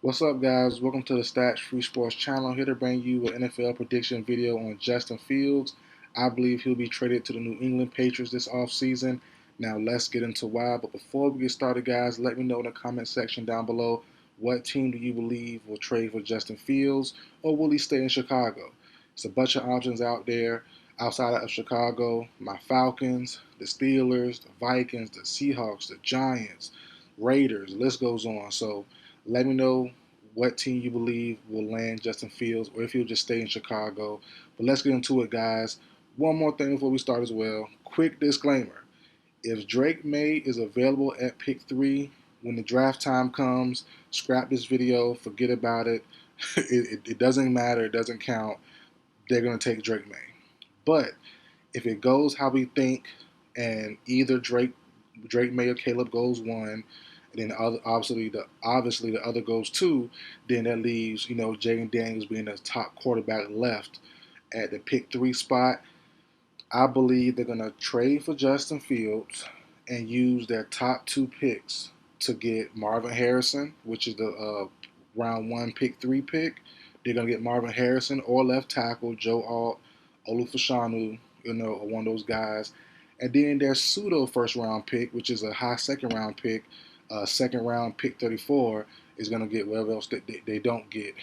What's up, guys? Welcome to the Stats Free Sports channel. Here to bring you an NFL prediction video on Justin Fields. I believe he'll be traded to the New England Patriots this offseason. Now, let's get into why. But before we get started, guys, let me know in the comment section down below what team do you believe will trade for Justin Fields, or will he stay in Chicago? It's a bunch of options out there outside of Chicago. My Falcons, the Steelers, the Vikings, the Seahawks, the Giants, Raiders, the list goes on. So let me know what team you believe will land Justin Fields, or if he'll just stay in Chicago. But let's get into it, guys. One more thing before we start as well. Quick disclaimer. If Drake May is available at pick 3, when the draft time comes, scrap this video, forget about it. It doesn't matter, it doesn't count. They're going to take Drake May. But if it goes how we think, and either Drake May or Caleb goes 1, and then obviously the other goes 2, then that leaves Jaden Daniels being the top quarterback left at the pick 3 spot. I believe they're gonna trade for Justin Fields and use their top 2 picks to get Marvin Harrison, which is the round 1 pick 3 pick. They're gonna get Marvin Harrison or left tackle Joe Alt, Olufashanu, one of those guys. And then their pseudo first round pick, which is a high second round pick, second round pick 34, is going to get whatever else they don't get,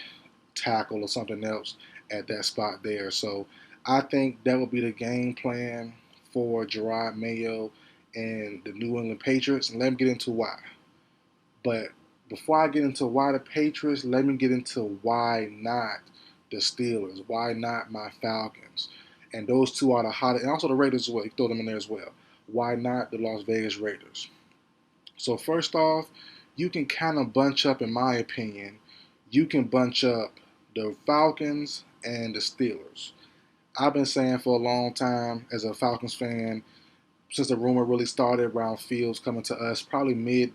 tackle or something else at that spot there. So I think that will be the game plan for Gerard Mayo and the New England Patriots. And let me get into why. But before I get into why the Patriots, let me get into why not the Steelers, why not my Falcons. And those two are the hottest, and also the Raiders as well. You throw them in there as well. Why not the Las Vegas Raiders? So first off, you can kind of bunch up, in my opinion, you can bunch up the Falcons and the Steelers. I've been saying for a long time as a Falcons fan, since the rumor really started around Fields coming to us, probably midway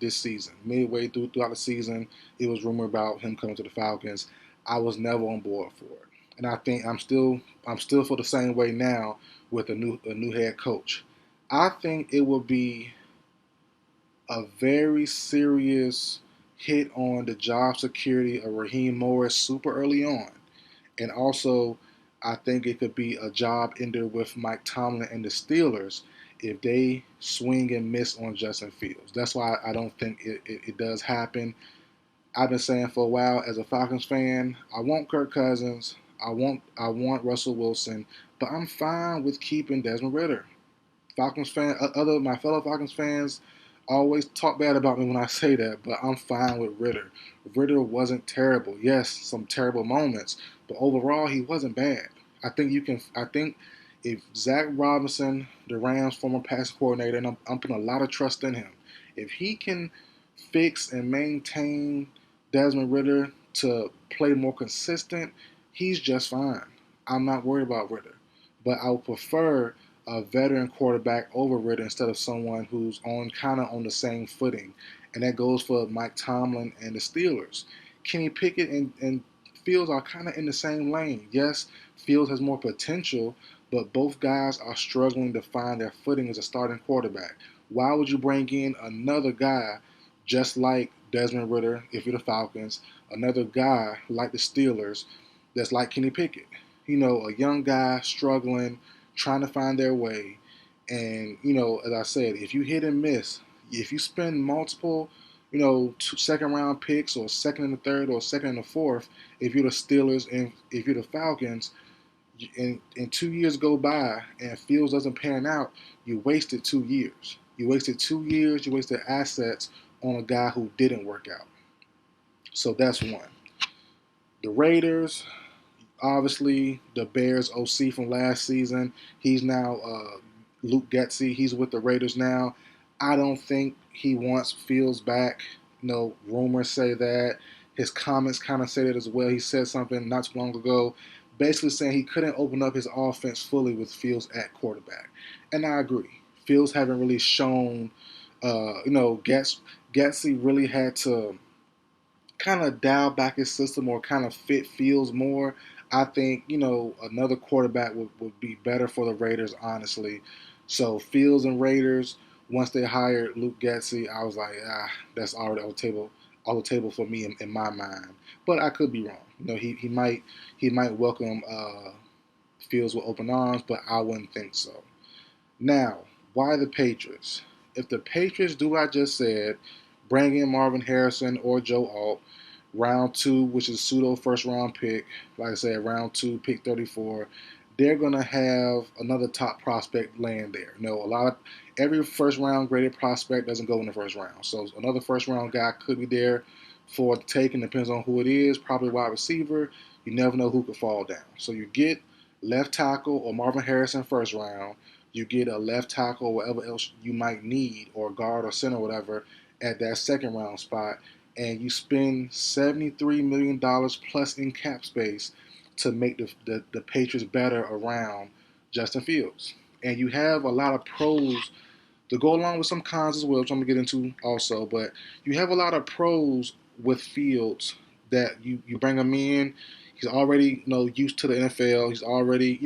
throughout the season, it was rumored about him coming to the Falcons. I was never on board for it, and I think I'm still for the same way now with a new head coach. I think it will be a very serious hit on the job security of Raheem Morris super early on. And also, I think it could be a job ender with Mike Tomlin and the Steelers if they swing and miss on Justin Fields. That's why I don't think it does happen. I've been saying for a while as a Falcons fan, I want Kirk Cousins, I want Russell Wilson, but I'm fine with keeping Desmond Ridder. My fellow Falcons fans always talk bad about me when I say that, but I'm fine with Ridder. Ridder wasn't terrible. Yes, some terrible moments, but overall he wasn't bad. I think if Zach Robinson, the Rams' former pass coordinator, and I'm putting a lot of trust in him, if he can fix and maintain Desmond Ridder to play more consistent, he's just fine. I'm not worried about Ridder, but I would prefer a veteran quarterback over Ridder instead of someone who's on the same footing. And that goes for Mike Tomlin and the Steelers. Kenny Pickett and Fields are kind of in the same lane. Yes, Fields has more potential, but both guys are struggling to find their footing as a starting quarterback. Why would you bring in another guy just like Desmond Ridder if you're the Falcons, another guy like the Steelers that's like Kenny Pickett? A young guy struggling, trying to find their way. And, as I said, if you hit and miss, if you spend multiple, second round picks, or second and the third, or second and the fourth, if you're the Steelers and if you're the Falcons, and 2 years go by and Fields doesn't pan out, you wasted 2 years. You wasted 2 years, you wasted assets on a guy who didn't work out. So that's one. The Raiders, obviously, the Bears OC from last season. He's now Luke Getsy. He's with the Raiders now. I don't think he wants Fields back. Rumors say that. His comments kind of say that as well. He said something not too long ago, basically saying he couldn't open up his offense fully with Fields at quarterback. And I agree. Fields haven't really shown, Getsy really had to kind of dial back his system or kind of fit Fields more. I think, another quarterback would be better for the Raiders, honestly. So Fields and Raiders, once they hired Luke Getsy, I was like, that's already on the table. off the table for me in my mind. But I could be wrong. He might welcome Fields with open arms, but I wouldn't think so. Now, why the Patriots? If the Patriots do what I just said, bring in Marvin Harrison or Joe Alt, round 2, which is pseudo first round pick, like I said, round 2, pick 34, they're gonna have another top prospect land there. Every first round graded prospect doesn't go in the first round. So another first round guy could be there for the taking, depends on who it is, probably wide receiver. You never know who could fall down. So you get left tackle or Marvin Harrison first round. You get a left tackle or whatever else you might need, or guard or center or whatever, at that second round spot, and you spend $73 million plus in cap space to make the Patriots better around Justin Fields. And you have a lot of pros to go along with some cons as well, which I'm going to get into also. But you have a lot of pros with Fields that you bring him in. He's already used to the NFL. He's already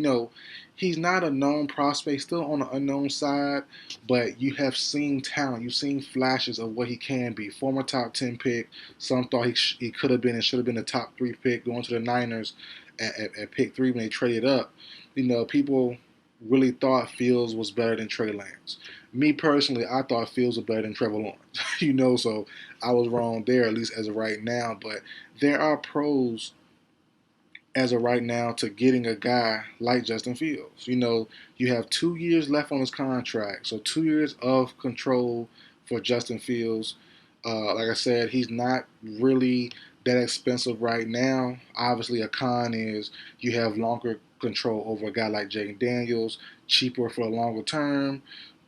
he's not a known prospect, still on the unknown side, but you have seen talent. You've seen flashes of what he can be. Former top 10 pick. Some thought he could have been and should have been a top 3 pick going to the Niners at pick 3 when they traded up. People really thought Fields was better than Trey Lance. Me personally, I thought Fields was better than Trevor Lawrence. So I was wrong there, at least as of right now. But there are pros as of right now to getting a guy like Justin Fields. You have 2 years left on his contract, so 2 years of control for Justin Fields. Like I said, he's not really that expensive right now. Obviously, a con is you have longer control over a guy like Jaden Daniels, cheaper for a longer term.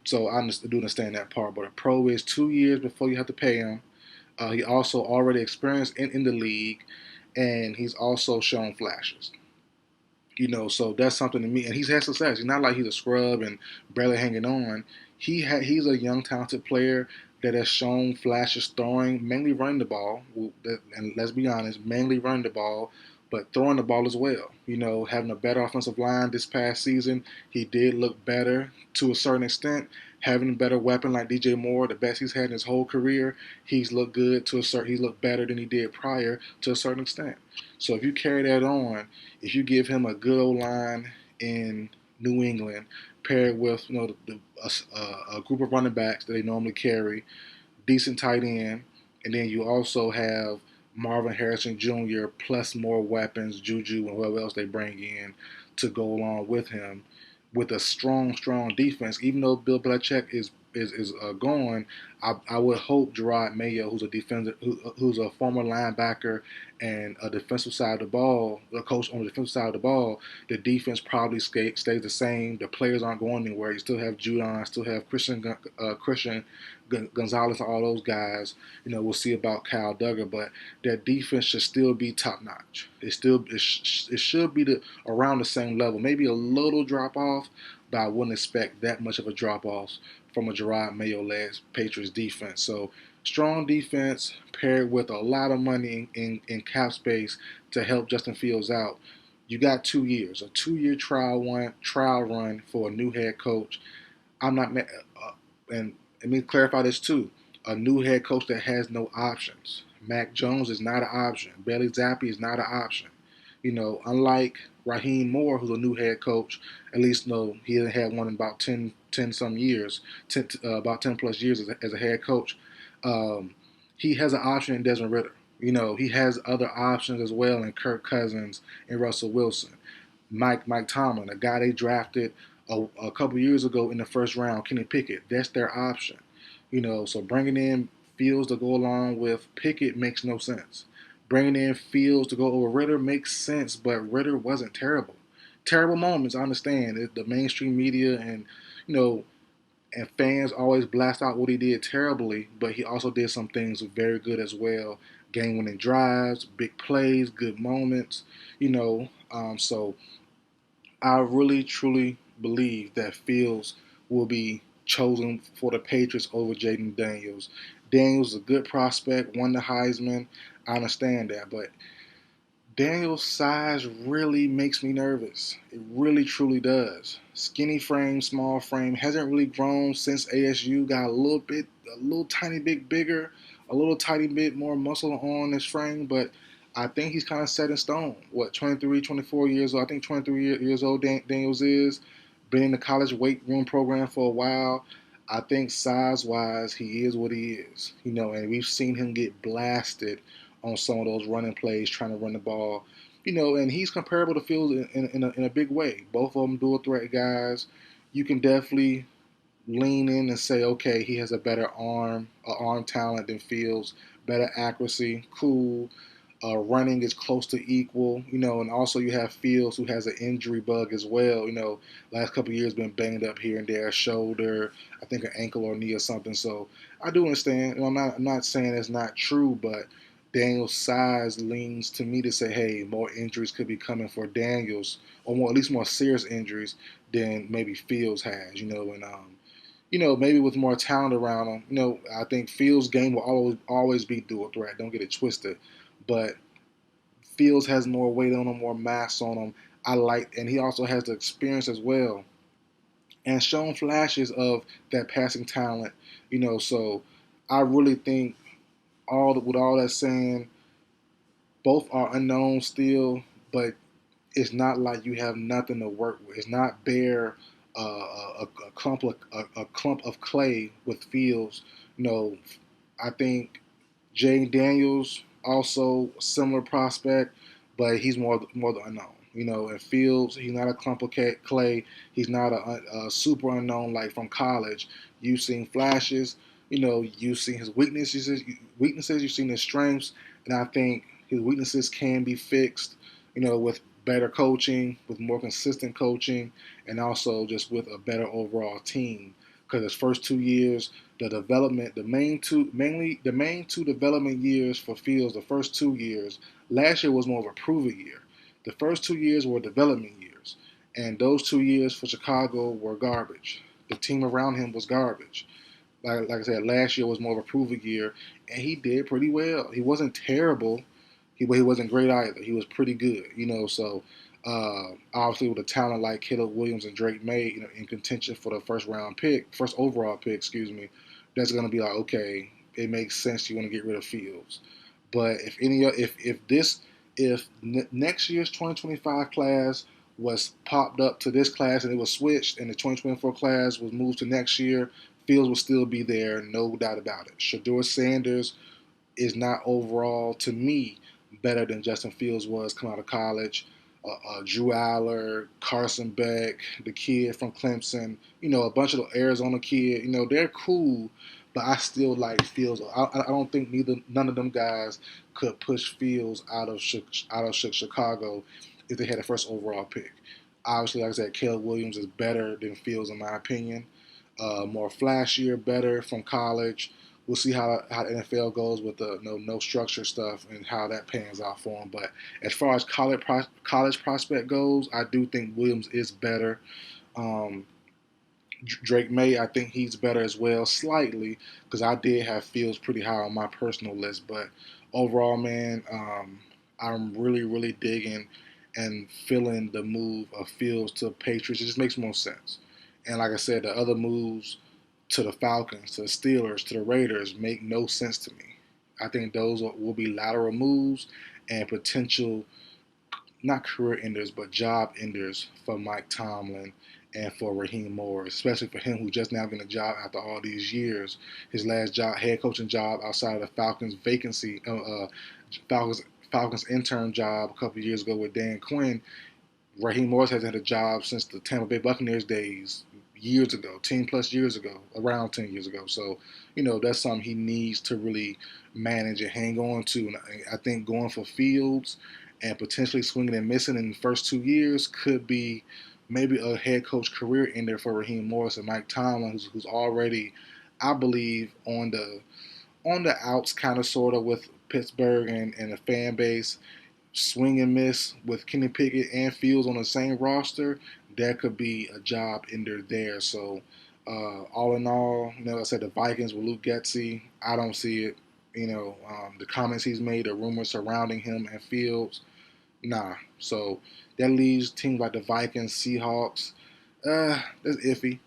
So I do understand that part. But a pro is 2 years before you have to pay him. He also already experienced in the league, and he's also shown flashes. So that's something to me. And he's had success. He's not like he's a scrub and barely hanging on. He's a young, talented player that has shown flashes throwing, mainly running the ball. And let's be honest, mainly running the ball, but throwing the ball as well. Having a better offensive line this past season, he did look better to a certain extent. Having a better weapon like DJ Moore, the best he's had in his whole career, he's looked good to a certain. He's looked better than he did prior to a certain extent. So if you carry that on, if you give him a good old line in New England, paired with a group of running backs that they normally carry, decent tight end, and then you also have Marvin Harrison Jr. plus more weapons, Juju and whoever else they bring in to go along with him, with a strong defense. Even though Bill Belichick is gone, I would hope Gerard Mayo, who's a defender, who's a former linebacker and a defensive side of the ball, a coach on the defensive side of the ball, the defense probably stays the same. The players aren't going anywhere. You still have Judon, still have Christian Gonzalez, and all those guys. We'll see about Kyle Duggar, but that defense should still be top notch. It should be around the same level. Maybe a little drop off, but I wouldn't expect that much of a drop off from a Gerard Mayo-led Patriots defense. So strong defense paired with a lot of money in cap space to help Justin Fields out. You got 2 years, a 2-year trial run for a new head coach. I'm not, and let me clarify this too. A new head coach that has no options. Mac Jones is not an option. Bailey Zappi is not an option. Unlike Raheem Moore, who's a new head coach, at least he hasn't had one in about 10 some years, about 10 plus years as a head coach. He has an option in Desmond Ridder. He has other options as well in Kirk Cousins and Russell Wilson. Mike Tomlin, a guy they drafted a couple years ago in the first round, Kenny Pickett, that's their option. So bringing in Fields to go along with Pickett makes no sense. Bringing in Fields to go over Ridder makes sense, but Ridder wasn't terrible. Terrible moments, I understand. The mainstream media and and fans always blast out what he did terribly, but he also did some things very good as well. Game-winning drives, big plays, good moments. So I really, truly believe that Fields will be chosen for the Patriots over Jaden Daniels. Daniels is a good prospect, won the Heisman. I understand that, but Daniels' size really makes me nervous. It really, truly does. Skinny frame, small frame, hasn't really grown since ASU. Got a little tiny bit bigger a little tiny bit more muscle on his frame, but I think he's kind of set in stone. What, 23, 24 years old? I think 23 years old Daniels is. Been in the college weight room program for a while. I think size-wise, he is what he is. And we've seen him get blasted on some of those running plays, trying to run the ball. And he's comparable to Fields in a big way. Both of them dual threat guys. You can definitely lean in and say, okay, he has a better arm talent than Fields, better accuracy, cool. Running is close to equal, and also you have Fields who has an injury bug as well. Last couple of years been banged up here and there, shoulder, I think an ankle or knee or something. So I do understand. I'm not saying it's not true, but Daniels' size leans to me to say, hey, more injuries could be coming for Daniels, or at least more serious injuries than maybe Fields has. Maybe with more talent around him. I think Fields' game will always be dual threat. Don't get it twisted. But Fields has more weight on him, more mass on him. And he also has the experience as well, and shown flashes of that passing talent. So I really think with all that saying, both are unknown still, but it's not like you have nothing to work with. It's not bare a clump of clay with Fields. I think Jay Daniels also similar prospect, but he's more the unknown. And Fields, he's not a clump of clay. He's not a super unknown like from college. You've seen flashes. You've seen his weaknesses. You've seen his strengths, and I think his weaknesses can be fixed. With better coaching, with more consistent coaching, and also just with a better overall team. Because his first 2 years, the main two development years for Fields, the first 2 years, last year was more of a prove it year. The first 2 years were development years, and those 2 years for Chicago were garbage. The team around him was garbage. Like I said, last year was more of a prove it year, and he did pretty well. He wasn't terrible, but he wasn't great either. He was pretty good, So obviously, with a talent like Caleb Williams and Drake May, in contention for the first overall pick, that's going to be like, okay, it makes sense. You want to get rid of Fields, but if next year's 2025 class was popped up to this class and it was switched, and the 2024 class was moved to next year, Fields will still be there, no doubt about it. Shedeur Sanders is not overall, to me, better than Justin Fields was coming out of college. Drew Aller, Carson Beck, the kid from Clemson, a bunch of the Arizona kid, they're cool, but I still like Fields. I don't think none of them guys could push Fields out of Chicago if they had a first overall pick. Obviously, like I said, Caleb Williams is better than Fields in my opinion. More flashier, better from college. We'll see how the NFL goes with the no structure stuff and how that pans out for him. But as far as college prospect goes, I do think Williams is better. Drake May, I think he's better as well, slightly, because I did have Fields pretty high on my personal list. But overall, man, I'm really, really digging and feeling the move of Fields to the Patriots. It just makes more sense. And like I said, the other moves to the Falcons, to the Steelers, to the Raiders make no sense to me. I think those will be lateral moves and potential, not career enders, but job enders for Mike Tomlin and for Raheem Morris, especially for him who just now getting a job after all these years. His last job, head coaching job outside of the Falcons vacancy, Falcons intern job a couple of years ago with Dan Quinn. Raheem Morris has had a job since the Tampa Bay Buccaneers days, years ago, 10 plus years ago, around 10 years ago. So, that's something he needs to really manage and hang on to. And I think going for Fields and potentially swinging and missing in the first 2 years could be maybe a head coach career ender for Raheem Morris and Mike Tomlin, who's already, I believe, on the outs, kind of sort of with Pittsburgh and the fan base. Swing and miss with Kenny Pickett and Fields on the same roster, that could be a job ender there. So, all in all, like I said, the Vikings with Luke Getsy, I don't see it. The comments he's made, the rumors surrounding him and Fields, nah. So that leaves teams like the Vikings, Seahawks, that's iffy.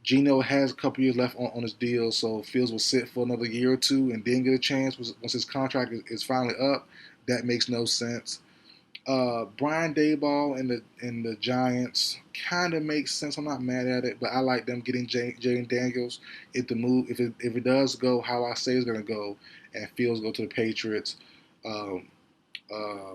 Geno has a couple years left on his deal, so Fields will sit for another year or two and then get a chance once his contract is finally up. That makes no sense. Brian Daboll and the Giants kind of makes sense. I'm not mad at it, but I like them getting Jaden Daniels. If it does go how I say it's going to go, and Fields go to the Patriots, um,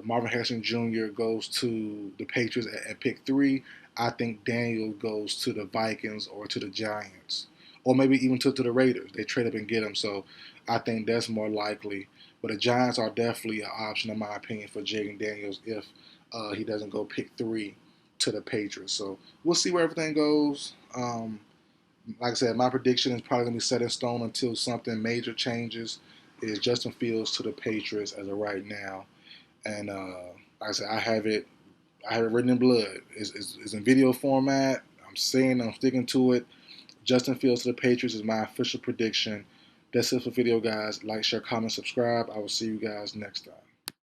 Marvin Harrison Jr. goes to the Patriots at pick 3. I think Daniel goes to the Vikings or to the Giants, or maybe even to the Raiders. They trade up and get him, so I think that's more likely. But the Giants are definitely an option, in my opinion, for Jaden Daniels if he doesn't go pick 3 to the Patriots. So we'll see where everything goes. Like I said, my prediction is probably going to be set in stone until something major changes. Is Justin Fields to the Patriots as of right now, and like I said, I have it written in blood. It's in video format. I'm sticking to it. Justin Fields to the Patriots is my official prediction. That's it for the video, guys. Like, share, comment, subscribe. I will see you guys next time.